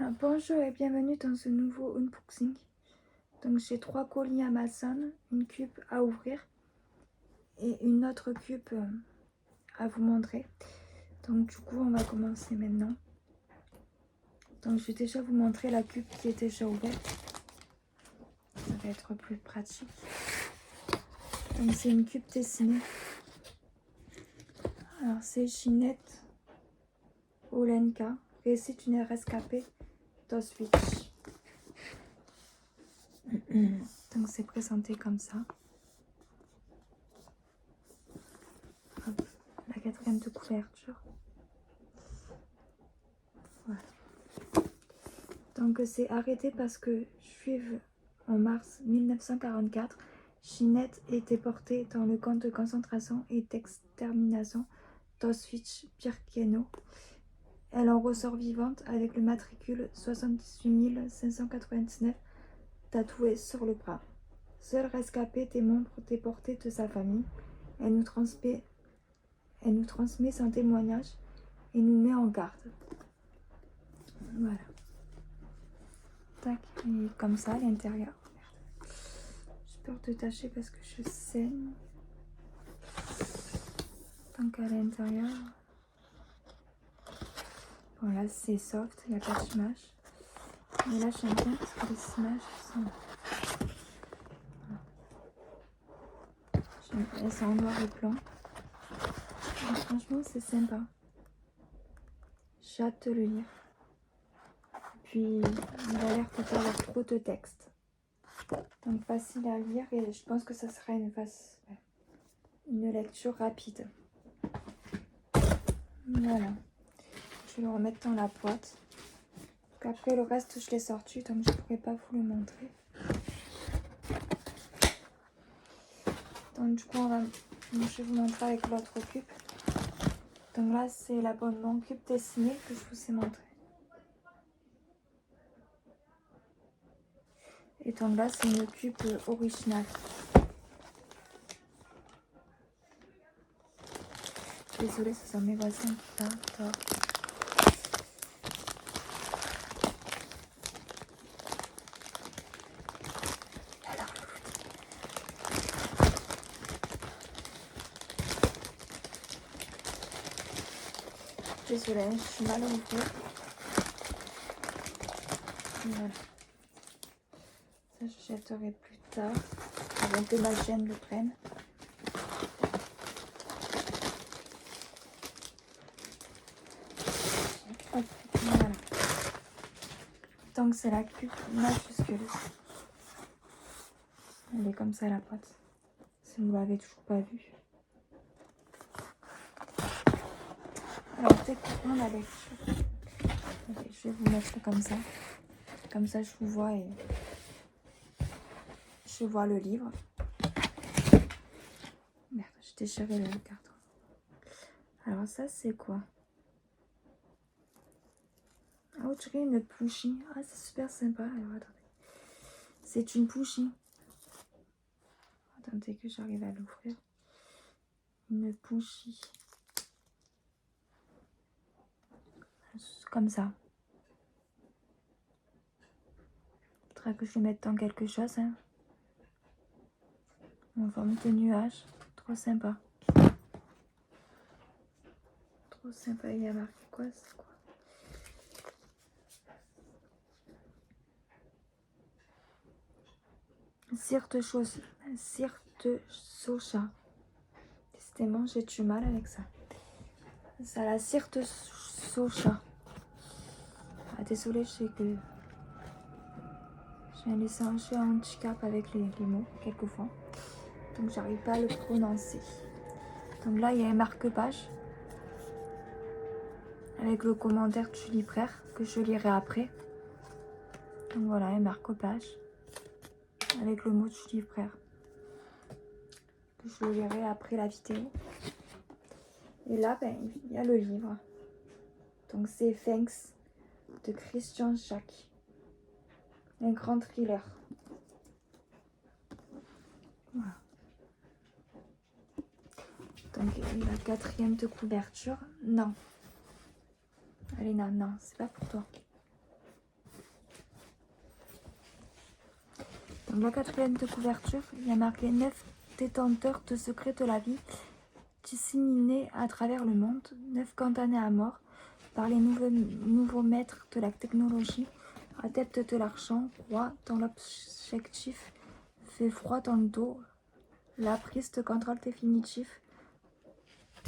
Bonjour et bienvenue dans ce nouveau unboxing. Donc j'ai 3 colis Amazon, une cube à ouvrir et une autre cube à vous montrer. Donc du coup on va commencer maintenant. Donc je vais déjà vous montrer la cube qui est déjà ouverte. Ça va être plus pratique. Donc c'est une cube dessinée. Alors c'est Ginette Olenka, récit d'une rescapée d'Auschwitz. Donc c'est présenté comme ça. Hop, la 4e de couverture. Voilà. Donc c'est arrêté parce que juive en mars 1944, Ginette était portée dans le camp de concentration et d'extermination d'Auschwitz-Birkenau. Elle en ressort vivante avec le matricule 78 599 tatoué sur le bras. Seule rescapée des membres déportés de sa famille, elle nous transmet son témoignage et nous met en garde. Voilà. Tac, et comme ça à l'intérieur. J'ai peur de tâcher parce que je saigne. Donc à l'intérieur, voilà, c'est soft, il n'y a pas d'image. Mais là j'aime bien parce que les images sont... Elles sont en noir et blanc. Et franchement c'est sympa. J'ai hâte de le lire. Puis il a l'air de pas avoir trop de texte. Donc facile à lire et je pense que ça sera une lecture rapide. Voilà. Je vais le remettre dans la boîte. Après le reste je l'ai sorti donc je ne pourrai pas vous le montrer. Donc du coup je vais vous montrer avec l'autre cube. Donc là c'est l'abonnement cube dessiné que je vous ai montré. Et donc là c'est une cube originale. Désolée, ce sont mes voisins qui parlent dehors. Désolée, je suis mal au ouvrir. Voilà. Ça je jetterai plus tard, avant que ma chaîne le prenne. Hop, voilà. Donc c'est la cube majuscule. Elle est comme ça la boîte. Si vous l'avez toujours pas vue. Alors techniquement la lecture. Okay, je vais vous mettre comme ça. Comme ça je vous vois et je vois le livre. Merde, j'ai déchiré le carton. Alors ça c'est quoi? Ah, on dirait une bougie. Ah, c'est super sympa. Alors attendez. C'est une bougie. Attendez que j'arrive à l'ouvrir. Une bougie. Comme ça. Il faudra que je le mette dans quelque chose. Hein. En forme de nuage. Trop sympa. Trop sympa. Il y a marqué quoi? C'est quoi? Sirte Socha. Décidément, j'ai du mal avec ça. C'est la Sirte Socha. Ah, désolée, je sais que j'ai un handicap avec les mots, quelquefois. Donc, j'arrive pas à le prononcer. Donc là, il y a un marque-page avec le commentaire du libraire que je lirai après. Donc voilà, un marque-page avec le mot du libraire que je lirai après la vidéo. Et là, ben, il y a le livre. Donc c'est Thanks de Christian Jacques. Un grand thriller. Voilà. Donc la 4e de couverture. Non. Alena, non, c'est pas pour toi. la quatrième de couverture, il y a marqué 9 détenteurs de secrets de la vie disséminés à travers le monde, 9 condamnés à mort par les nouveaux maîtres de la technologie, adeptes de l'argent, rois dont l'objectif fait froid dans le dos, la prise de contrôle définitif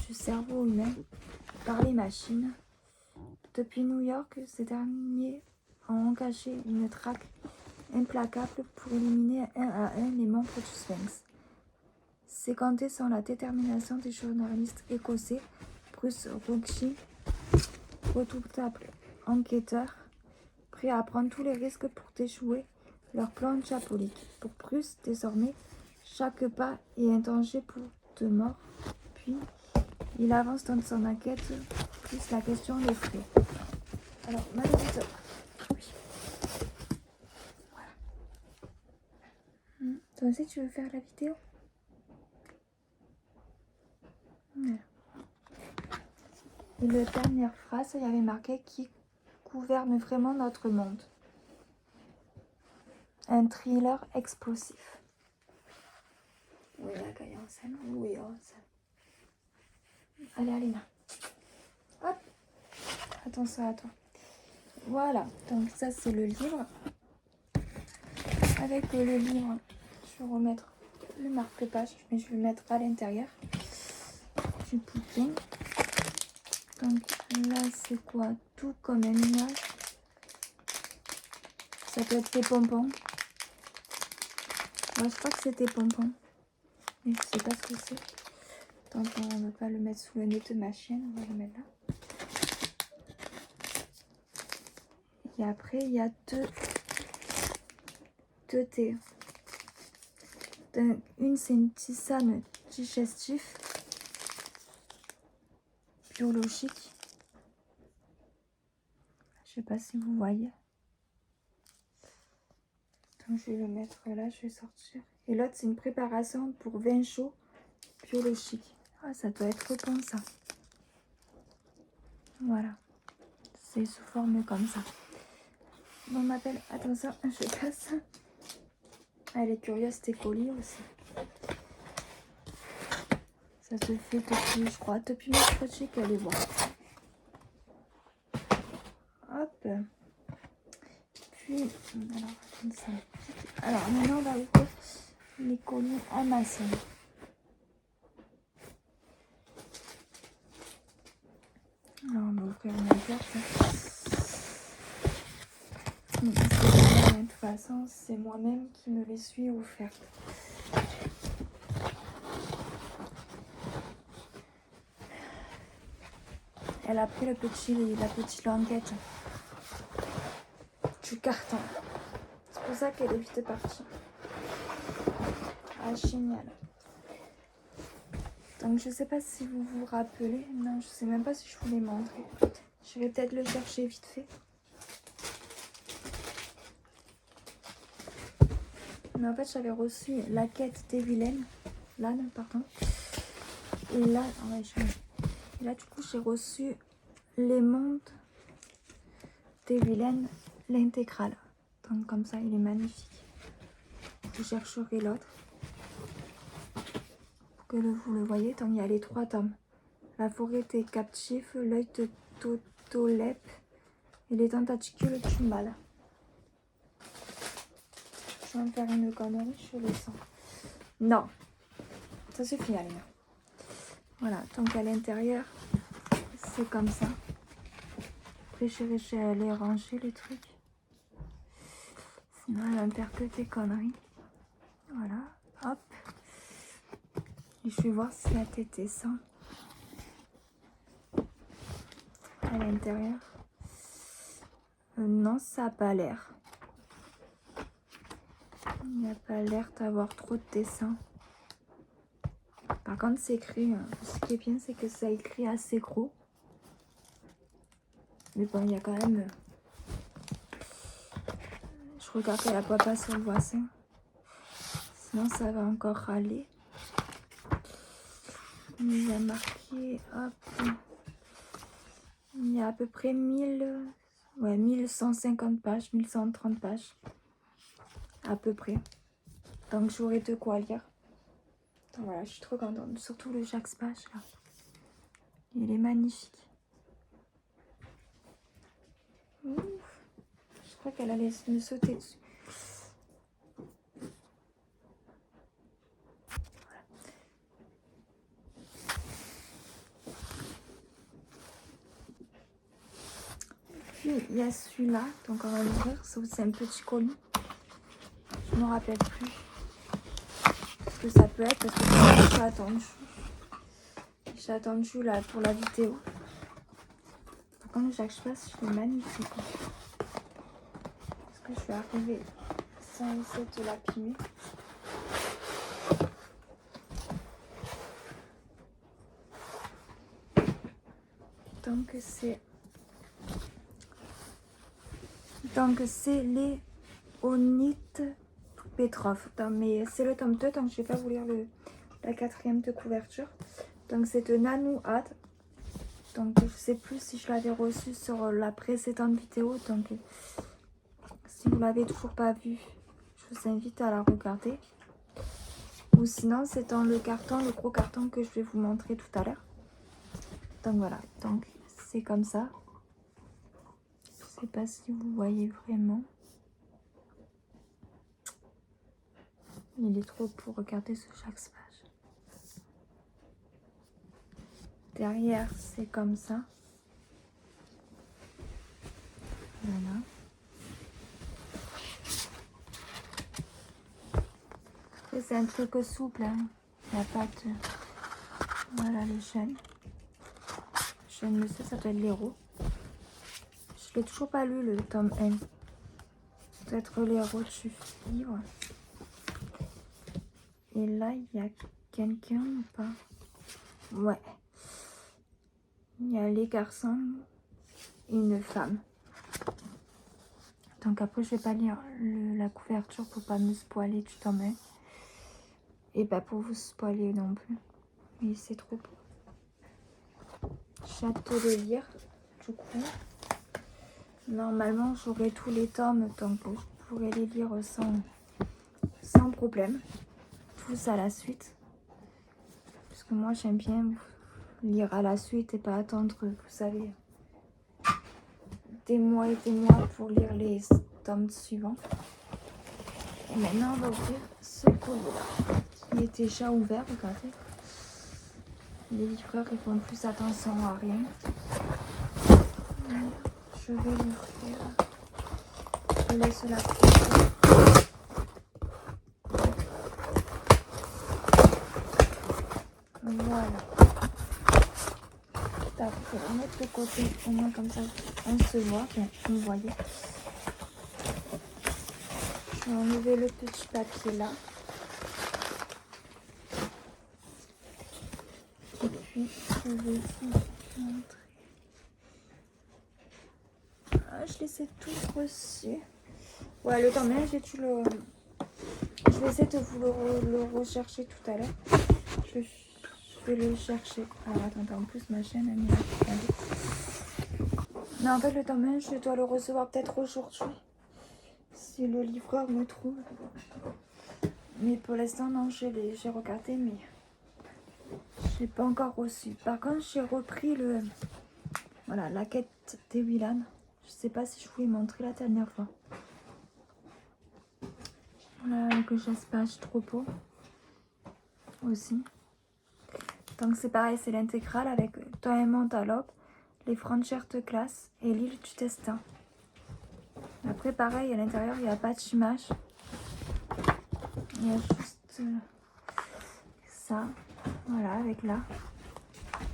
du cerveau humain par les machines. Depuis New York, ces derniers ont engagé une traque implacable pour éliminer un à un les membres du Sphinx. Ces comptés sont la détermination des journalistes écossais Bruce Ruggie, redoutable enquêteur, prêt à prendre tous les risques pour déjouer leur plan diabolique. Pour Bruce, désormais, chaque pas est un danger pour de mort. Puis, il avance dans son enquête, plus la question les frais. Alors, malheureusement, oui. Voilà. Toi aussi, tu veux faire la vidéo? Voilà. Et la dernière phrase, il y avait marqué qui gouverne vraiment notre monde. Un thriller explosif. Oui, la caille en scène. Oui, en scène. Allez, Alina. Hop. Attention à toi. Voilà. Donc ça, c'est le livre. Avec le livre, je vais remettre le marque-page, mais je vais le mettre à l'intérieur du bouquin. Donc là, c'est quoi? Tout comme un nuage. Ça peut être des bonbons. Moi, je crois que c'est des bonbons. Mais je sais pas ce que c'est. Donc on ne va pas le mettre sous le nez de ma chienne. On va le mettre là. Et après, il y a deux thés. Une, c'est une tisane digestive biologique. Je sais pas si vous voyez. Donc je vais le mettre là, je vais sortir. Et l'autre, c'est une préparation pour vin chaud biologique. Ah, ça doit être bon ça. Voilà. C'est sous forme comme ça. Bon, m'appelle. Attention, je passe. Elle est curieuse, tes colis aussi. Ça se fait depuis, je crois, depuis mercredi qu'elle est voir. Hop. Puis, alors, comme ça. Alors, maintenant, on va ouvrir les colis Amazon. Alors, on va ouvrir une carte. De toute façon, c'est moi-même qui me les suis offertes. Elle a pris la petite languette du carton. C'est pour ça qu'elle est vite partie. Ah, génial. Donc, je sais pas si vous vous rappelez. Non, je sais même pas si je vous l'ai montré. Je vais peut-être le chercher vite fait. Mais en fait, j'avais reçu la quête des vilaines. L'âne, pardon. Et là, et là, du coup, j'ai reçu les mondes des vilaines, l'intégrale. Donc, comme ça, il est magnifique. Je chercherai l'autre. Pour que vous le voyez. Donc, il y a les 3 tomes. La forêt des captifs, l'œil de Totolep et les tentacules du mal. Je vais me faire une connerie, je le sens. Non, ça suffit, Alina. Voilà, donc à l'intérieur, c'est comme ça. Après, je vais aller ranger les trucs. Sinon, elle va me faire que des conneries. Voilà, hop. Et je vais voir si la tête descend. À l'intérieur. Non, ça n'a pas l'air. Il n'y a pas l'air d'avoir trop de dessins. Par contre, c'est écrit. Ce qui est bien, c'est que ça écrit assez gros. Mais bon, il y a quand même. Je regarde qu'elle aboie pas sur le voisin. Sinon, ça va encore râler. Il y a marqué. Hop. Il y a à peu près 1150 pages, 1130 pages. À peu près. Donc j'aurai de quoi lire. Donc voilà, je suis trop contente. Surtout le Jacques Spache là. Il est magnifique. Ouf. Je crois qu'elle allait me sauter dessus. Puis il y a celui-là, donc on va l'ouvrir. C'est un petit colis. Je ne me rappelle plus ce que ça peut être parce que j'ai attendu. J'ai attendu là pour la vidéo. Par contre, Jacques Spache, il est magnifique. Est-ce que je vais arriver sans essayer de l'abîmer? Donc c'est Léonide Petrov. Mais c'est le tome 2, donc je vais pas vous lire la 4e de couverture. Donc c'est de Nanou Had. Donc je sais plus si je l'avais reçu sur la précédente vidéo. Donc si vous l'avez toujours pas vu, je vous invite à la regarder. Ou sinon c'est dans le carton, le gros carton que je vais vous montrer tout à l'heure. Donc voilà, donc c'est comme ça. Je sais pas si vous voyez vraiment. Il est trop beau, regardez ce Jacques Spache. Derrière, c'est comme ça. Voilà. Et c'est un truc souple, hein. Il n'y a pas de... Voilà le jeune. Je ne sais, ça doit être l'héros. Je l'ai toujours pas lu, le tome 1. Ça doit être l'héros du livre. Et là, il y a quelqu'un ou pas? Ouais. Il y a les garçons et une femme. Donc après, je vais pas lire la couverture pour pas me spoiler du tome 1. Et pas pour vous spoiler non plus. Mais c'est trop beau. J'ai hâte de le lire. Du coup, normalement, j'aurai tous les tomes. Donc je pourrai les lire sans problème. Tous à la suite. Parce que moi, j'aime bien lire à la suite et pas attendre, vous savez, des mois et des mois pour lire les tomes suivants. Et maintenant, on va ouvrir ce colis-là. Il est déjà ouvert, regardez. Les livreurs, ils font plus attention à rien. Je vais l'ouvrir. Je laisse la couverture. Voilà. Tac, je vais le mettre de côté. Au moins comme ça, on se voit. Bien, vous me voyez. Je vais enlever le petit papier là. Et puis, je vais vous montrer. Ah, je les ai tous reçus. Ouais, le temps même, j'ai dû le... Je vais essayer de vous le rechercher tout à l'heure. Je vais le chercher. Alors, attendez, en plus, ma chaîne, elle est là. Non, en fait, le temps même, je dois le recevoir peut-être aujourd'hui. Si le livreur me trouve. Mais pour l'instant, non, j'ai regardé, mais je l'ai pas encore reçu. Par contre, j'ai repris voilà, la quête des Willan. Je sais pas si je vous l'ai montré la dernière fois. Voilà, que j'espère trop beau aussi. Donc c'est pareil, c'est l'intégrale avec Toi et Mentalope, les frontières de classe et l'île du destin. Après pareil, à l'intérieur, il n'y a pas d'image. Il y a juste ça. Voilà, avec là.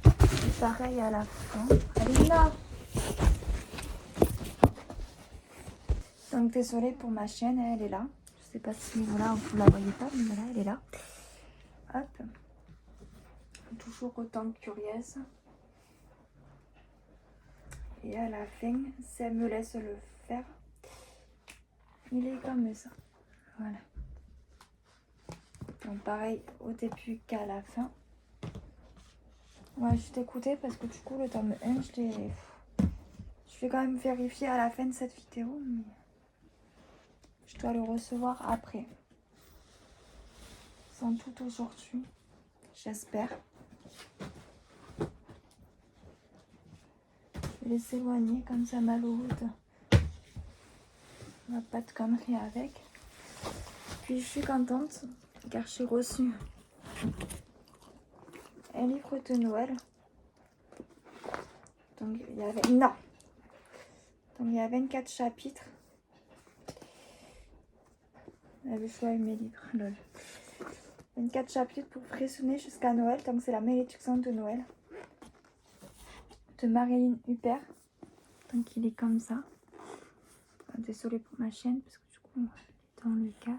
Et pareil à la fin. Allez là! Donc désolée pour ma chaîne, elle est là. Je sais pas si voilà, vous la voyez pas, mais voilà, elle est là. Hop. Toujours autant curieuse. Et à la fin, si elle me laisse le faire, il est comme ça. Voilà. Donc pareil au début qu'à la fin. Ouais, je t'écoutais parce que du coup le tome 1, je vais quand même vérifier à la fin de cette vidéo, mais je dois le recevoir après. sont toutes aujourd'hui, j'espère. Je vais les éloigner comme ça, Maloude. On n'a pas de conneries avec. Puis je suis contente car j'ai reçu un livre de Noël. Donc il y avait... Non. Donc il y a 24 chapitres. J'avais choisi mes livres. Lol. 24 chapitres pour frissonner jusqu'à Noël. Donc c'est la malédiction de Noël. De Marilyn Huppert. Donc il est comme ça. Désolée pour ma chaîne parce que du coup on est dans le cadre.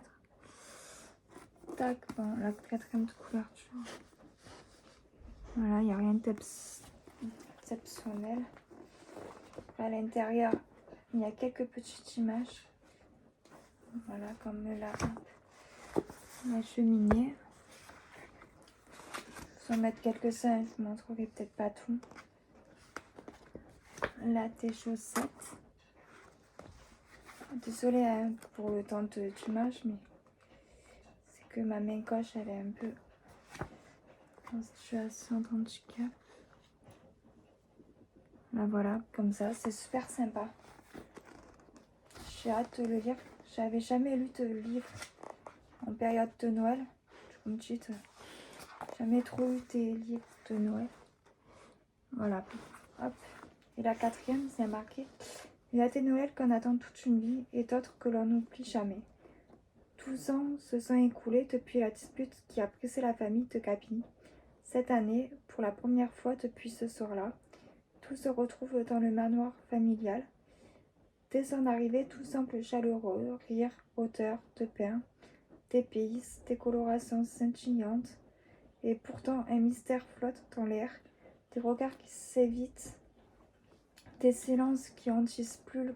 Tac, bon, la quatrième de couverture. Voilà, il n'y a rien d'exceptionnel. À l'intérieur, il y a quelques petites images. Voilà, comme la cheminée. Je vais en mettre quelques-uns, je vous montrerai peut-être pas tout. Là, tes chaussettes. Désolée hein, pour le temps d'image, mais c'est que ma main gauche, elle est un peu en situation de handicap. Là, voilà, comme ça, c'est super sympa. J'ai hâte de le lire. J'avais jamais lu de livre en période de Noël. Comme dit, jamais trop lu des livres de Noël. Voilà, hop. Et la quatrième, c'est marqué. Il y a des Noëls qu'on attend toute une vie et d'autres que l'on n'oublie jamais. 12 ans se sont écoulés depuis la dispute qui a pressé la famille de Capi. Cette année, pour la première fois depuis ce soir-là, tout se retrouve dans le manoir familial. Dès son arrivée, tout semble chaleureux, rire, odeur de pain, d'épices, des colorations scintillantes. Et pourtant, un mystère flotte dans l'air, des regards qui s'évitent, des silences qui en disent plus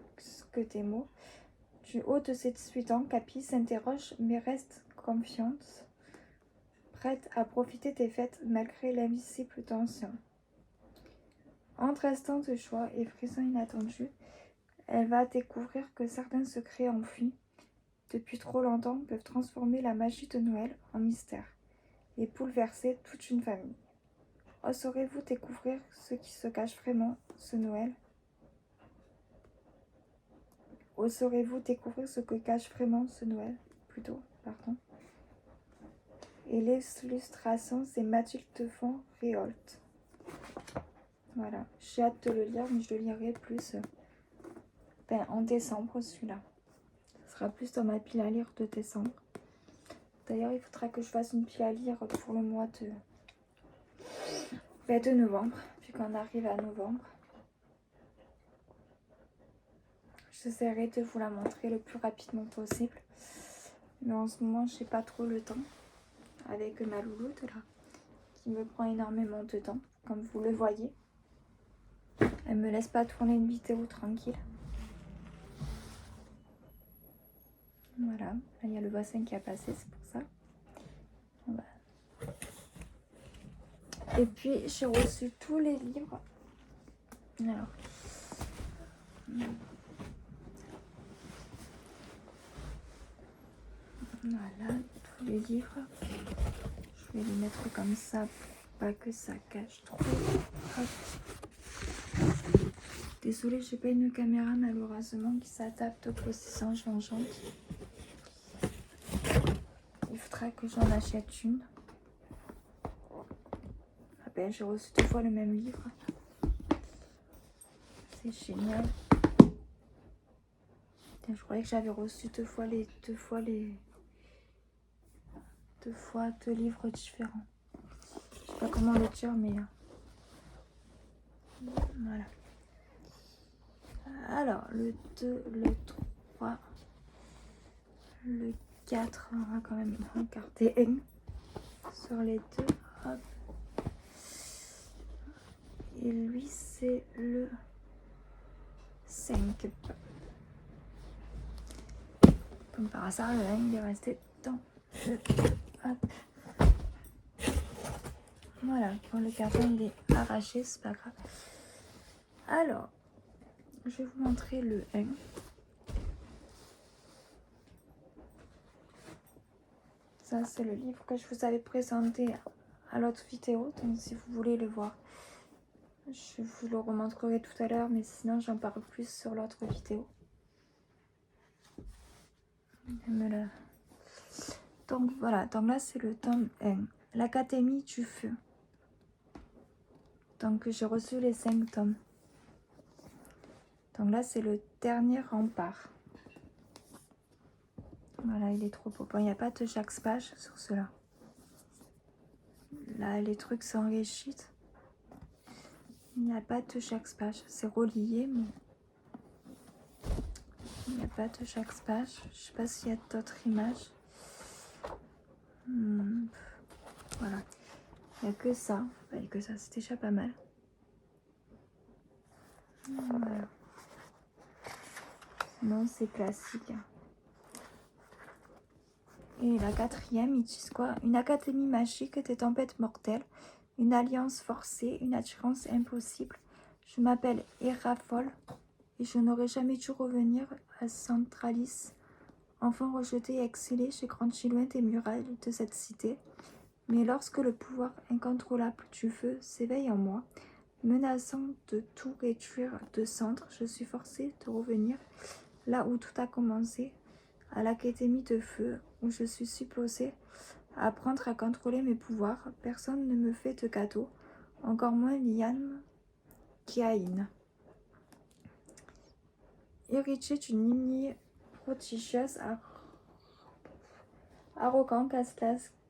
que des mots. Du haut de ses 18 ans, Capi s'interroge mais reste confiante, prête à profiter des fêtes malgré l'invisible tension. Entre instant de joie et frisson inattendu, elle va découvrir que certains secrets enfuis depuis trop longtemps peuvent transformer la magie de Noël en mystère et bouleverser toute une famille. Oserez-vous découvrir ce qui se cache vraiment ce Noël? Oserez-vous découvrir ce que cache vraiment ce Noël? Pardon. Et l'illustration, c'est Mathilde Font Réolt. Voilà, j'ai hâte de le lire, mais je le lirai plus en décembre, celui-là. Ce sera plus dans ma pile à lire de décembre. D'ailleurs, il faudra que je fasse une pile à lire pour le mois de novembre, puis qu'on arrive à novembre. J'essaierai de vous la montrer le plus rapidement possible. Mais en ce moment, je n'ai pas trop le temps avec ma louloute là, qui me prend énormément de temps, comme vous le voyez. Elle me laisse pas tourner une vidéo tranquille. Voilà, là, il y a le voisin qui a passé, c'est pour ça. Voilà. Et puis j'ai reçu tous les livres. Alors, voilà, tous les livres. Je vais les mettre comme ça pour pas que ça cache trop. Hop. Désolée, j'ai pas une caméra malheureusement qui s'adapte aux positions changeantes. Il faudra que j'en achète une. Ah ben, j'ai reçu 2 fois le même livre. C'est génial. Je croyais que j'avais reçu 2 fois deux livres différents. Je sais pas comment le dire, mais voilà. Alors, le 2, le 3, le 4, on va quand même regarder un sur les deux. Hop. Et lui, c'est le 5. Comme par hasard, le 1, il est resté dans le... Hop. Voilà, quand le carton il est arraché, c'est pas grave. Alors, je vais vous montrer le 1. Ça, c'est le livre que je vous avais présenté à l'autre vidéo. Donc, si vous voulez le voir, je vous le remontrerai tout à l'heure. Mais sinon, j'en parle plus sur l'autre vidéo. Donc, voilà. Donc là, c'est le tome 1. L'Académie du Feu. Donc, j'ai reçu les 5 tomes. Donc là, c'est le dernier rempart. Voilà, il est trop beau. Bon, il n'y a pas de chaque page sur cela. Là, les trucs s'enrichissent. Il n'y a pas de chaque page. C'est relié, mais il n'y a pas de chaque page. Je ne sais pas s'il y a d'autres images. Voilà. Il n'y a que ça. Il n'y a que ça, c'est déjà pas mal. Voilà. Sinon, c'est classique. Et la 4e, ils disent quoi? Une académie magique, des tempêtes mortelles, une alliance forcée, une attirance impossible. Je m'appelle Erafol et je n'aurais jamais dû revenir à Centralis. Enfant rejeté et exilé, j'ai grandi loin des murailles de cette cité. Mais lorsque le pouvoir incontrôlable du feu s'éveille en moi, menaçant de tout réduire de cendres, je suis forcée de revenir là où tout a commencé, à l'académie de feu, où je suis supposée apprendre à contrôler mes pouvoirs. Personne ne me fait de cadeau, encore moins Liane Kiaïn. Héritier d'une lignée prodigieuse, arrogant,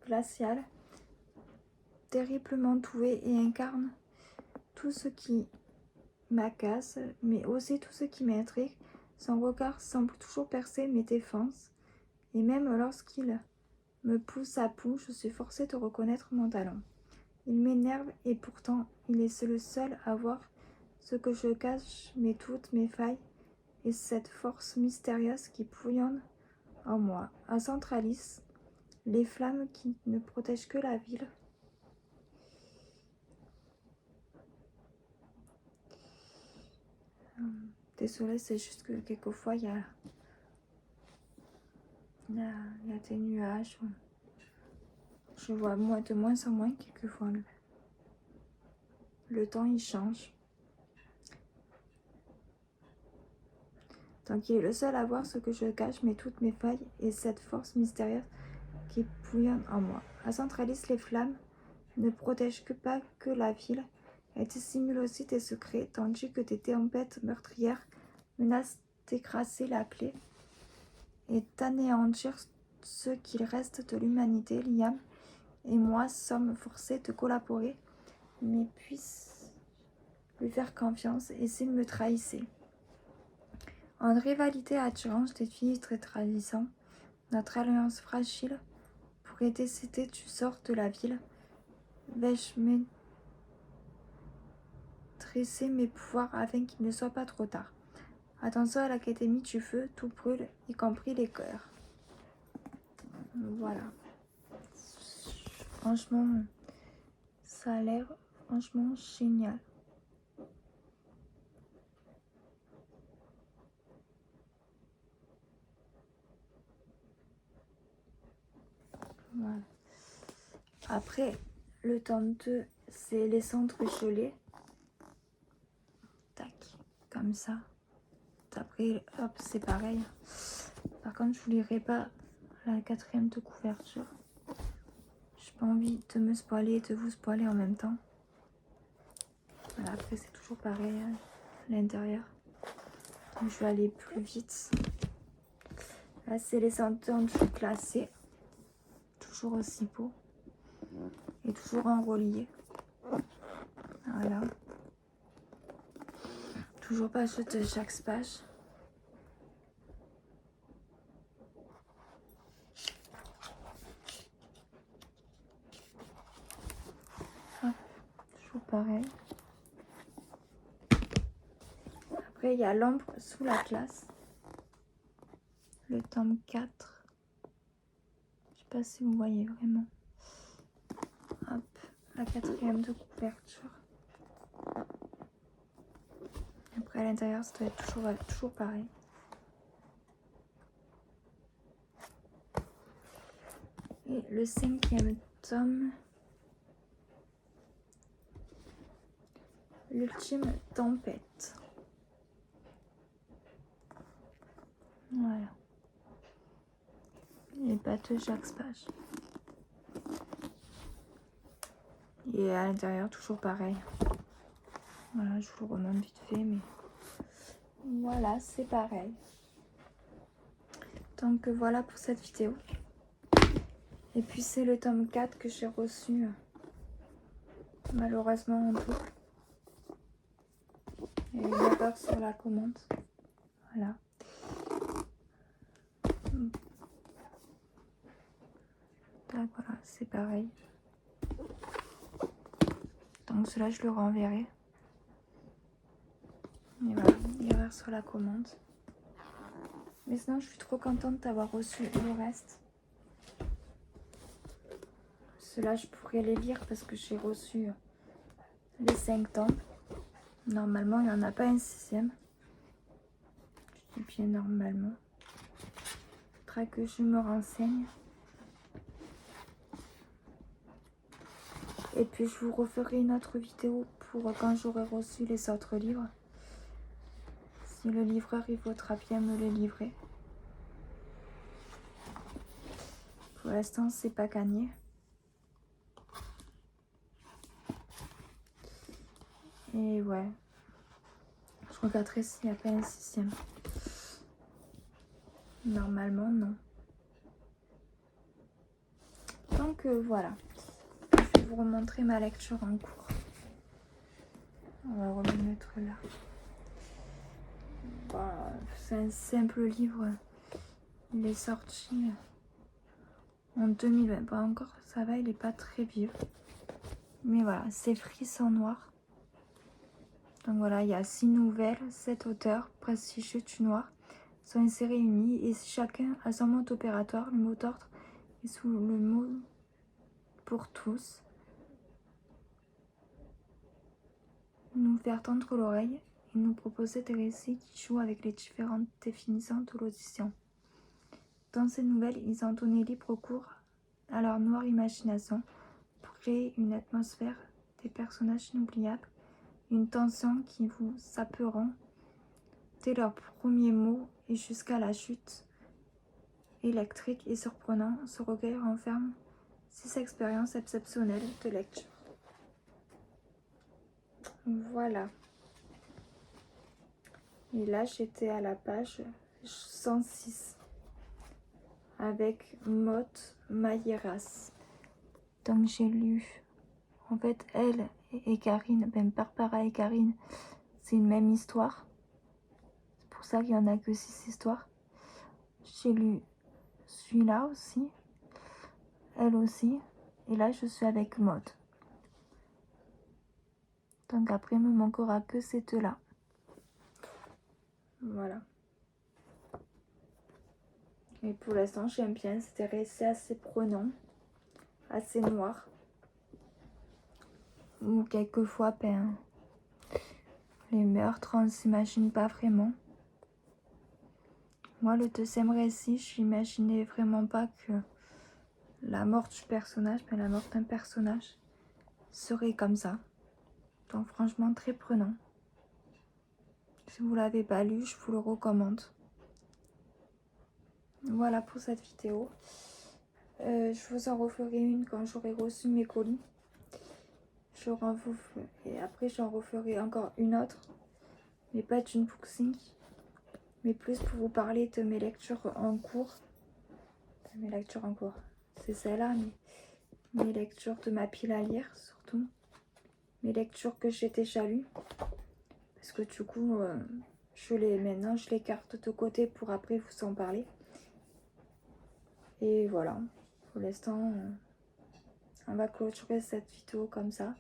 glacial, terriblement doué et incarne tout ce qui m'agace, mais aussi tout ce qui m'intrigue. Son regard semble toujours percer mes défenses, et même lorsqu'il me pousse à bout, je suis forcée de reconnaître mon talent. Il m'énerve et pourtant, il est le seul à voir ce que je cache, mes doutes, mes failles, et cette force mystérieuse qui bouillonne en moi. À Centralis, les flammes qui ne protègent que la ville. Désolée, c'est juste que quelquefois il y a des nuages. Je vois de moins en moins quelquefois. Le temps il change. Donc il est le seul à voir ce que je cache, mais toutes mes failles et cette force mystérieuse qui bouillonne en moi. À Centralis, les flammes ne protègent pas que la ville, elles dissimulent aussi tes secrets, tandis que des tempêtes meurtrières menacent d'écraser la clé et d'anéantir ce qu'il reste de l'humanité. Liam et moi sommes forcés de collaborer, mais puisse lui faire confiance, et s'il me trahissait. En rivalité attirante des filles très trahissantes, notre alliance fragile pourrait décider du sort de la ville. Vais-je maîtriser mes pouvoirs afin qu'il ne soit pas trop tard? Attention à l'académie du feu, tout brûle, y compris les cœurs. Voilà. Franchement, ça a l'air franchement génial. Voilà. Après, le tome 2, c'est les cendres gelées. Tac, comme ça. Après, hop, c'est pareil. Par contre, je vous lirai pas la 4e de couverture. J'ai pas envie de me spoiler et de vous spoiler en même temps. Voilà, après, c'est toujours pareil à l'intérieur. Donc, je vais aller plus vite. Là, c'est les sentences classées. Toujours aussi beau. Et toujours en relié. Voilà. Toujours page de chaque page. Hop, toujours pareil. Après, il y a l'ombre sous la classe. Le tome 4. Je sais pas si vous voyez vraiment. Hop, la 4e de couverture. Après, à l'intérieur, ça doit être toujours pareil. Et le 5e tome, l'ultime tempête. Voilà. Les pattes de chaque page. Et à l'intérieur, toujours pareil. Voilà, je vous le remonte vite fait, mais voilà, c'est pareil. Donc voilà pour cette vidéo. Et puis c'est le tome 4 que j'ai reçu, malheureusement en double. Il y a une erreur sur la commande. Voilà. Donc voilà, c'est pareil. Donc cela, je le renverrai. Et voilà, erreur sur la commande. Mais sinon, je suis trop contente d'avoir reçu le reste. Ceux-là, je pourrais les lire parce que j'ai reçu les 5 tomes. Normalement, il n'y en a pas un 6e. Je dis bien normalement. Il faudra que je me renseigne. Et puis, je vous referai une autre vidéo pour quand j'aurai reçu les autres livres. Si le livreur, il voudra bien me les livrer. Pour l'instant, c'est pas gagné. Et ouais. Je regarderai s'il n'y a pas un 6e. Normalement, non. Donc voilà. Je vais vous remontrer ma lecture en cours. On va remettre là. Bon, c'est un simple livre. Il est sorti en 2020. Pas encore, ça va, il n'est pas très vieux. Mais voilà, c'est Frisson Noir. Donc voilà, il y a 6 nouvelles, 7 auteurs, prestigieux du noir, sont insérés unis et chacun a son mode opératoire. Le mot d'ordre est sous le mot pour tous. Nous faire tendre l'oreille et nous proposer des récits qui jouent avec les différentes définitions de l'audition. Dans ces nouvelles, ils ont donné libre cours à leur noire imagination pour créer une atmosphère, des personnages inoubliables, une tension qui vous saperont dès leurs premiers mots et jusqu'à la chute électrique et surprenant. Ce recueil renferme 6 expériences exceptionnelles de lecture. Voilà. Et là, j'étais à la page 106 avec Maud Mayeras. Donc j'ai lu, en fait, elle et Karine, Barbara et Karine, c'est une même histoire. C'est pour ça qu'il n'y en a que 6 histoires. J'ai lu celui-là aussi, elle aussi, et là je suis avec Maud. Donc après, il me manquera que ces deux-là. Voilà. Et pour l'instant, j'aime bien. C'était resté assez prenant, assez noir. Ou quelquefois, les meurtres, on ne s'imagine pas vraiment. Moi, le deuxième récit, je n'imaginais vraiment pas que la mort du personnage, la mort d'un personnage, serait comme ça. Donc franchement, très prenant. Si vous ne l'avez pas lu, je vous le recommande. Voilà pour cette vidéo. Je vous en referai une quand j'aurai reçu mes colis. Et après, j'en referai encore une autre. Mais pas d'une boxing. Mais plus pour vous parler de mes lectures en cours. Mes lectures en cours. C'est celle-là, mais mes lectures de ma pile à lire surtout. Mes lectures que j'ai déjà lues. Parce que du coup, maintenant, je les carte de côté pour après vous en parler. Et voilà, pour l'instant, on va clôturer cette vidéo comme ça.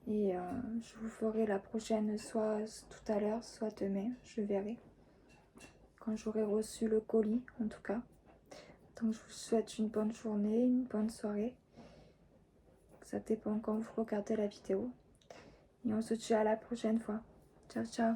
Et je vous ferai la prochaine, soit tout à l'heure, soit demain, je verrai. Quand j'aurai reçu le colis, en tout cas. Donc je vous souhaite une bonne journée, une bonne soirée. Ça dépend quand vous regardez la vidéo. Et on se dit à la prochaine fois. Ciao, ciao.